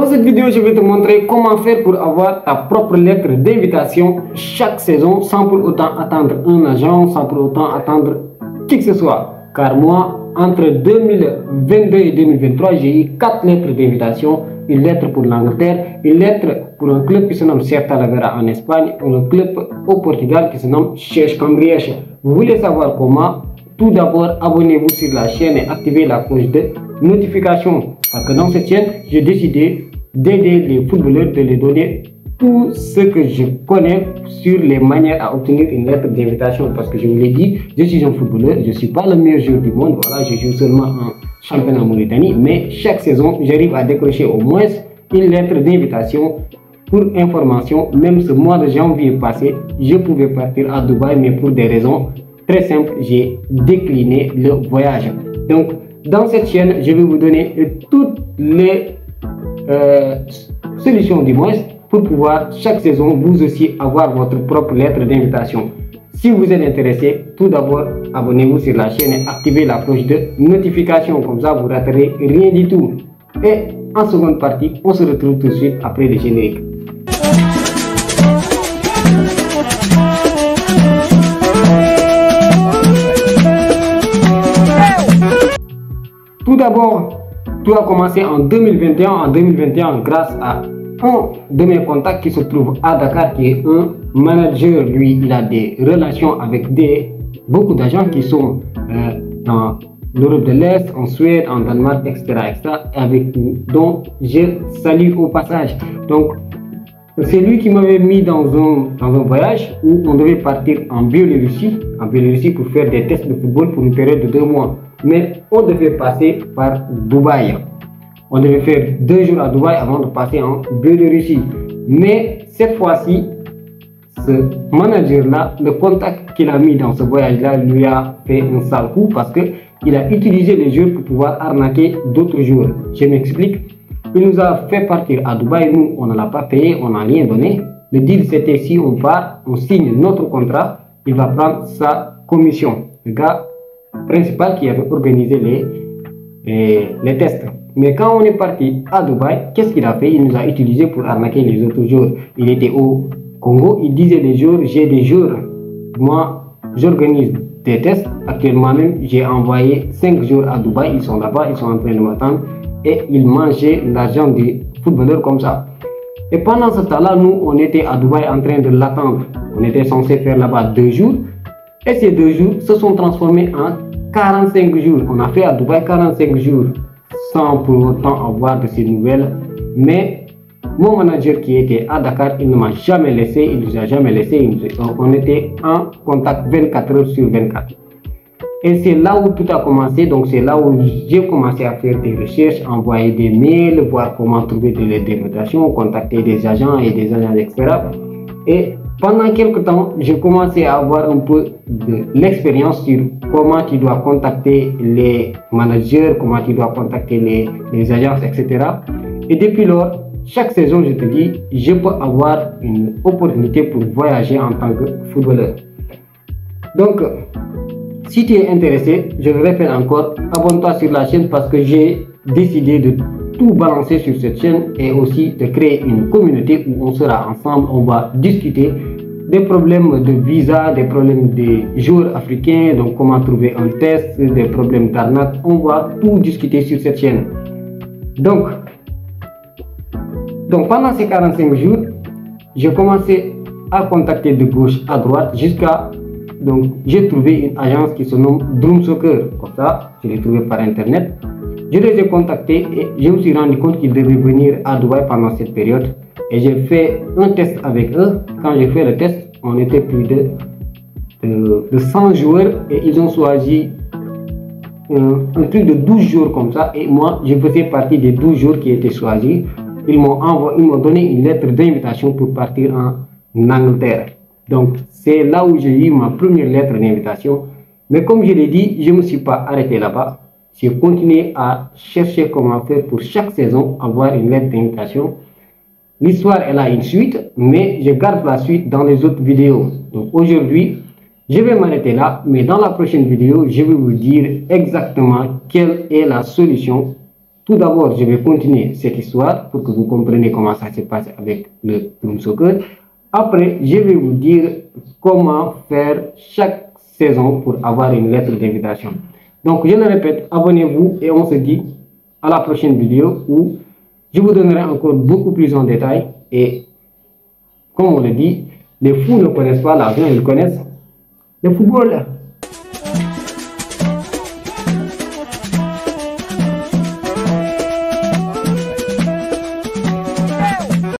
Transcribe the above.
Dans cette vidéo, je vais te montrer comment faire pour avoir ta propre lettre d'invitation chaque saison sans pour autant attendre un agent, sans pour autant attendre qui que ce soit. Car moi, entre 2022 et 2023, j'ai eu 4 lettres d'invitation. Une lettre pour l'Angleterre, une lettre pour un club qui se nomme Celta Talavera en Espagne, et un club au Portugal qui se nomme Chess Cambrièche. Vous voulez savoir comment? Tout d'abord, abonnez-vous sur la chaîne et activez la cloche de notification. Parce que dans cette chaîne, j'ai décidé d'aider les footballeurs, de les donner tout ce que je connais sur les manières à obtenir une lettre d'invitation. Parce que je vous l'ai dit, je suis un footballeur, je ne suis pas le meilleur joueur du monde. Voilà, je joue seulement en championnat Mauritanie. Mais chaque saison, j'arrive à décrocher au moins une lettre d'invitation. Pour information, même ce mois de janvier passé, je pouvais partir à Dubaï, mais pour des raisons très simple, j'ai décliné le voyage. Donc, dans cette chaîne, je vais vous donner toutes les solutions du moins pour pouvoir chaque saison vous aussi avoir votre propre lettre d'invitation. Si vous êtes intéressé, tout d'abord, abonnez-vous sur la chaîne et activez la cloche de notification. Comme ça, vous ne raterez rien du tout. Et en seconde partie, on se retrouve tout de suite après le générique. Tout d'abord, tout a commencé en 2021. En 2021, grâce à un de mes contacts qui se trouve à Dakar, qui est un manager. Lui, il a des relations avec beaucoup d'agents qui sont dans l'Europe de l'Est, en Suède, en Danemark, etc., avec nous, dont je salue au passage. Donc, c'est lui qui m'avait mis dans un voyage où on devait partir en Biélorussie pour faire des tests de football pour une période de 2 mois. Mais on devait passer par Dubaï. On devait faire 2 jours à Dubaï avant de passer en Biélorussie. Mais cette fois-ci, ce manager-là, le contact qu'il a mis dans ce voyage-là lui a fait un sale coup parce qu'il a utilisé les jours pour pouvoir arnaquer d'autres jours. Je m'explique. Il nous a fait partir à Dubaï. Nous, on ne l'a pas payé, on n'a rien donné. Le deal, c'était si on part, on signe notre contrat, il va prendre sa commission. Le gars principal qui avait organisé les tests. Mais quand on est parti à Dubaï, qu'est-ce qu'il a fait? Il nous a utilisé pour arnaquer les autres jours. Il était au Congo, il disait des jours, j'ai des jours. Moi, j'organise des tests. Actuellement même, j'ai envoyé 5 jours à Dubaï. Ils sont là-bas, ils sont en train de m'attendre. Et ils mangeaient l'argent des footballeurs comme ça. Et pendant ce temps-là, nous, on était à Dubaï en train de l'attendre. On était censé faire là-bas 2 jours. Et ces 2 jours se sont transformés en 45 jours. On a fait à Dubaï 45 jours sans pour autant avoir de ces nouvelles. Mais mon manager qui était à Dakar, il ne m'a jamais laissé, il ne nous a jamais laissé. On était en contact 24 heures sur 24. Et c'est là où tout a commencé. Donc c'est là où j'ai commencé à faire des recherches, envoyer des mails, voir comment trouver des lettres d'invitation, contacter des agents et des agents, etc. Et pendant quelques temps, j'ai commencé à avoir un peu de l'expérience sur comment tu dois contacter les managers, comment tu dois contacter les agences, etc. Et depuis lors, chaque saison, je te dis, je peux avoir une opportunité pour voyager en tant que footballeur. Donc, si tu es intéressé, je le répète encore, abonne-toi sur la chaîne parce que j'ai décidé de tout balancer sur cette chaîne et aussi de créer une communauté où on sera ensemble, on va discuter des problèmes de visa, des problèmes des joueurs africains, donc comment trouver un test, des problèmes d'arnaque, on va tout discuter sur cette chaîne. Donc pendant ces 45 jours, j'ai commencé à contacter de gauche à droite jusqu'à... Donc j'ai trouvé une agence qui se nomme Drum Soccer, comme ça, je l'ai trouvé par internet. Je les ai contactés et je me suis rendu compte qu'ils devaient venir à Dubaï pendant cette période. Et j'ai fait un test avec eux. Quand j'ai fait le test, on était plus de 100 joueurs et ils ont choisi un truc de 12 jours comme ça. Et moi, je faisais partie des 12 jours qui étaient choisis. Ils m'ont donné une lettre d'invitation pour partir en Angleterre. Donc, c'est là où j'ai eu ma première lettre d'invitation. Mais comme je l'ai dit, je ne me suis pas arrêté là-bas. J'ai continué à chercher comment faire pour chaque saison avoir une lettre d'invitation. L'histoire, elle a une suite, mais je garde la suite dans les autres vidéos. Donc, aujourd'hui, je vais m'arrêter là. Mais dans la prochaine vidéo, je vais vous dire exactement quelle est la solution Tout d'abord, je vais continuer cette histoire pour que vous compreniez comment ça se passe avec le Drum Soccer. Après, je vais vous dire comment faire chaque saison pour avoir une lettre d'invitation. Donc, je le répète, abonnez-vous et on se dit à la prochaine vidéo où je vous donnerai encore beaucoup plus en détail. Et comme on le dit, les fous ne connaissent pas l'argent, ils connaissent le football.